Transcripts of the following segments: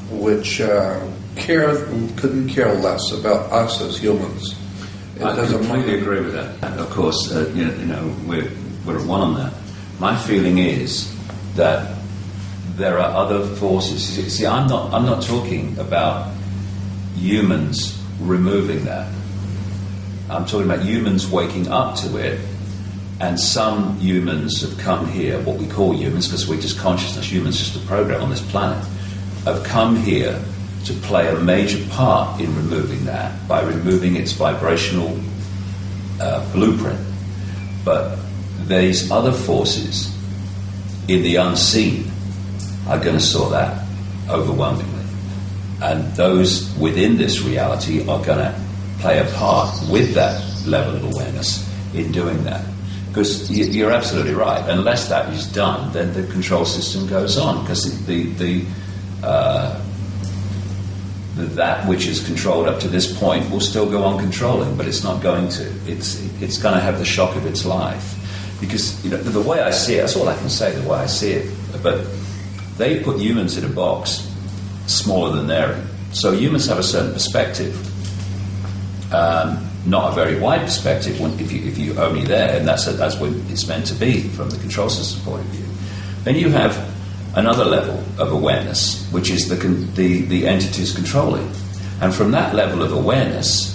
which couldn't care less about us as humans. I completely agree with that. And of course, we're at one on that. My feeling is that there are other forces. See, I'm not talking about humans removing that. I'm talking about humans waking up to it, and some humans have come here, what we call humans, because we're just consciousness, humans just a program on this planet, have come here to play a major part in removing that, by removing its vibrational blueprint. But these other forces in the unseen are going to sort that overwhelmingly. And those within this reality are going to play a part with that level of awareness in doing that. Because you're absolutely right. Unless that is done, then the control system goes on. Because that which is controlled up to this point will still go on controlling, but it's not going to. It's going to have the shock of its life. Because the way I see it, that's all I can say, the way I see it. But they put humans in a box smaller than they're in. So humans have a certain perspective. Not a very wide perspective if you're only there, and that's what it's meant to be from the control system point of view. Then you have another level of awareness, which is the entities controlling. And from that level of awareness,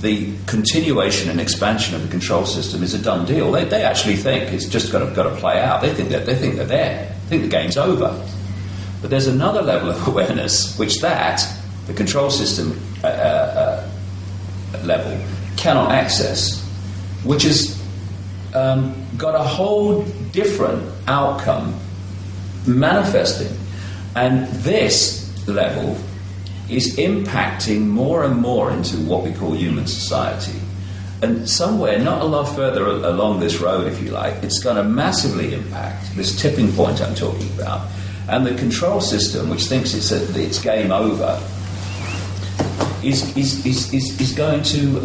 the continuation and expansion of the control system is a done deal. They actually think it's just got to play out. They think they're there. They think the game's over. But there's another level of awareness, which the control system level cannot access, which has got a whole different outcome manifesting. And this level is impacting more and more into what we call human society. And somewhere, not a lot further along this road, if you like, it's going to massively impact this tipping point I'm talking about. And the control system, which thinks it's game over, is going to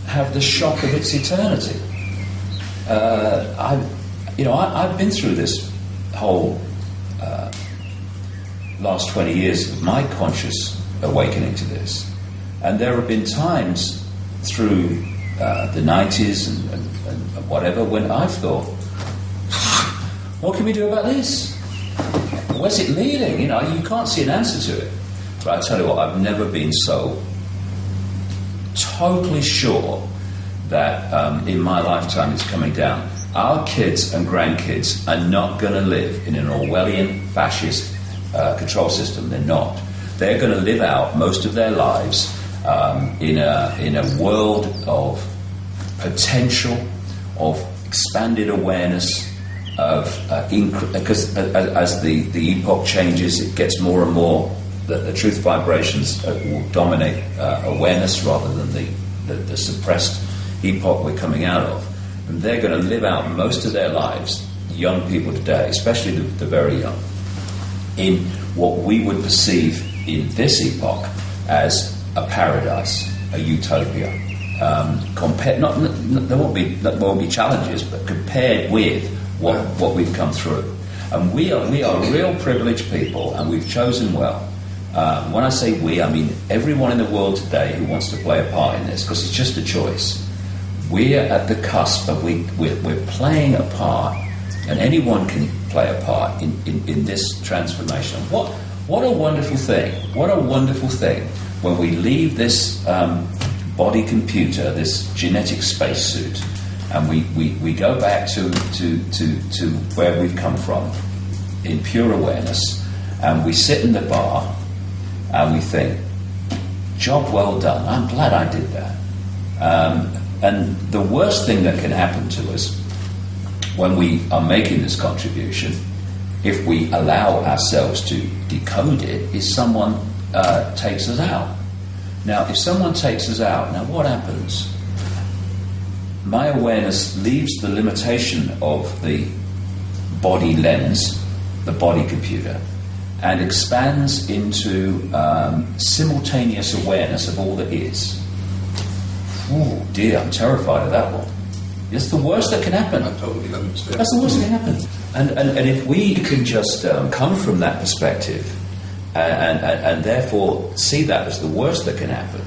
have the shock of its eternity. I've been through this whole last 20 years of my conscious awakening to this, and there have been times through the 90s and whatever when I've thought, what can we do about this? Where's it leading? You can't see an answer to it. But I tell you what, I've never been so totally sure that in my lifetime it's coming down. Our kids and grandkids are not going to live in an Orwellian fascist control system. They're not. They're going to live out most of their lives in a world of potential, of expanded awareness, because as the epoch changes, it gets more and more. The truth vibrations will dominate awareness rather than the suppressed epoch we're coming out of. And they're going to live out most of their lives, young people today, especially the very young, in what we would perceive in this epoch as a paradise, a utopia. There won't be challenges, but compared with what we've come through. And we are real privileged people, and we've chosen well. When I say we, I mean everyone in the world today who wants to play a part in this, because it's just a choice. We're at the cusp of we're playing a part, and anyone can play a part in this transformation. What a wonderful thing! What a wonderful thing when we leave this body computer, this genetic spacesuit, and we go back to where we've come from in pure awareness, and we sit in the bar. And we think, job well done, I'm glad I did that. And the worst thing that can happen to us when we are making this contribution, if we allow ourselves to decode it, is someone takes us out. Now, if someone takes us out, now what happens? My awareness leaves the limitation of the body lens, the body computer, and expands into simultaneous awareness of all that is. Oh dear, I'm terrified of that one. It's the worst that can happen. I totally understand. That's the worst that can happen. And if we can just come from that perspective and therefore see that as the worst that can happen,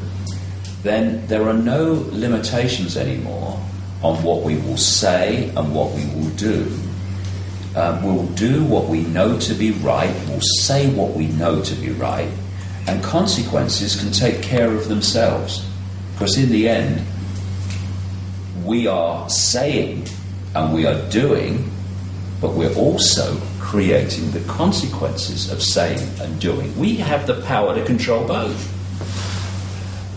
then there are no limitations anymore on what we will say and what we will do. We'll do what we know to be right, we'll say what we know to be right, and consequences can take care of themselves. Because in the end, we are saying and we are doing, but we're also creating the consequences of saying and doing. We have the power to control both.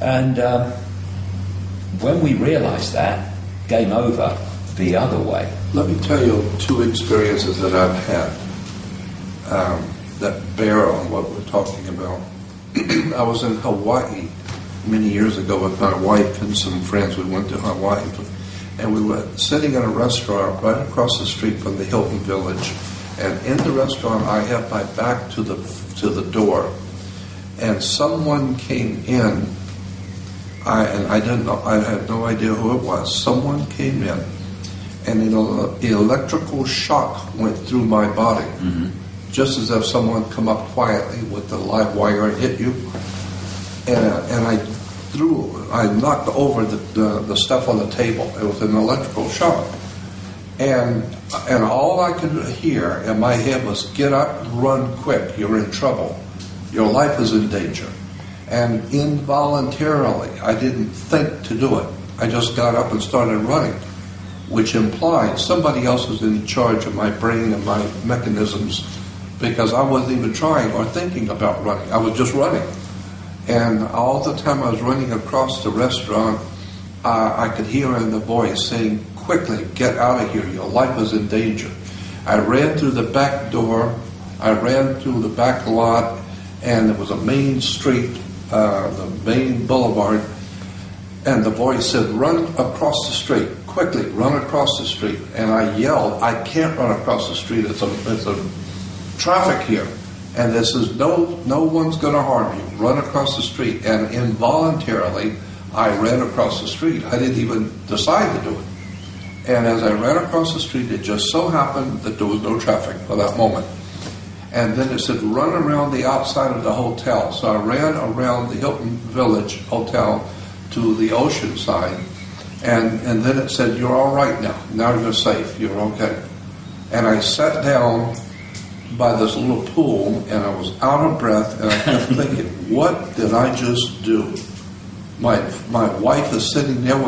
And when we realize that, game over the other way. Let me tell you two experiences that I've had that bear on what we're talking about. I was in Hawaii many years ago with my wife and some friends. We went to Hawaii, and we were sitting in a restaurant right across the street from the Hilton Village. And in the restaurant, I had my back to the door, and someone came in. I didn't know. I had no idea who it was. Someone came in, and an electrical shock went through my body, just as if someone come up quietly with the live wire and hit you. And I knocked over the stuff on the table. It was an electrical shock. And all I could hear in my head was, get up, run quick, you're in trouble. Your life is in danger. And involuntarily, I didn't think to do it. I just got up and started running, which implied somebody else was in charge of my brain and my mechanisms, because I wasn't even trying or thinking about running. I was just running. And all the time I was running across the restaurant, I could hear in the voice saying, quickly, get out of here, your life is in danger. I ran through the back door, I ran through the back lot, and there was a main street, the main boulevard, and the voice said, run across the street, quickly, run across the street. And I yelled, I can't run across the street, it's a traffic here. And this is, no one's going to harm you. Run across the street. And involuntarily, I ran across the street. I didn't even decide to do it. And as I ran across the street, it just so happened that there was no traffic for that moment. And then it said, run around the outside of the hotel. So I ran around the Hilton Village Hotel to the ocean side. And then it said, you're all right now. Now you're safe. You're okay. And I sat down by this little pool, and I was out of breath, and I kept thinking, what did I just do? My wife is sitting there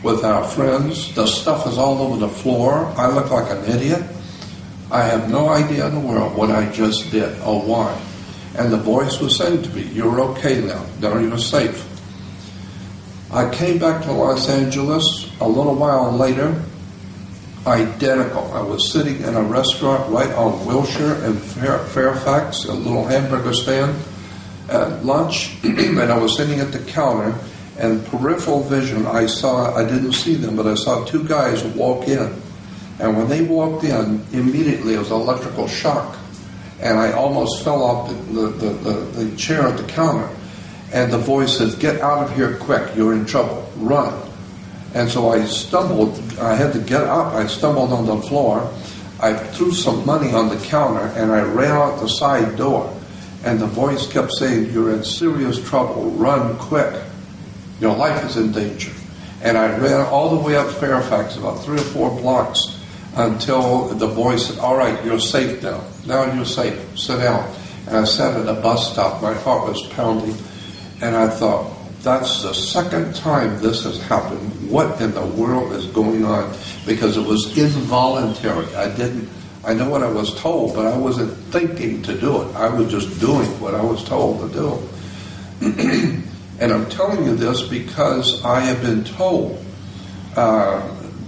with our friends. The stuff is all over the floor. I look like an idiot. I have no idea in the world what I just did or why. And the voice was saying to me, you're okay now. Now you're safe. I came back to Los Angeles a little while later. Identical. I was sitting in a restaurant right on Wilshire and Fairfax, a little hamburger stand at lunch, and I was sitting at the counter, and peripheral vision, I didn't see them, but I saw two guys walk in. And when they walked in, immediately it was an electrical shock, and I almost fell off the chair at the counter. And the voice said, get out of here quick, you're in trouble, run. And so I stumbled, I had to get up, I stumbled on the floor, I threw some money on the counter, and I ran out the side door. And the voice kept saying, you're in serious trouble, run quick, your life is in danger. And I ran all the way up Fairfax, about 3 or 4 blocks, until the voice said, all right, you're safe now. Now you're safe, sit down. And I sat at a bus stop, my heart was pounding, and I thought, that's the second time this has happened. What in the world is going on? Because it was involuntary. I know what I was told, but I wasn't thinking to do it. I was just doing what I was told to do. And I'm telling you this because I have been told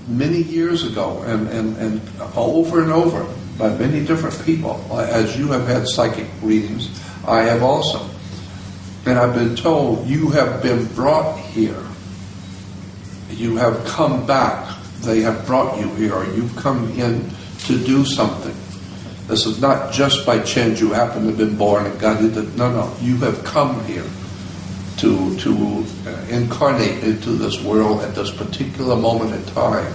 many years ago and over by many different people, as you have had psychic readings, I have also. And I've been told, you have been brought here. You have come back. They have brought you here. You've come in to do something. This is not just by chance you happen to have been born and God did it. No. You have come here to incarnate into this world at this particular moment in time.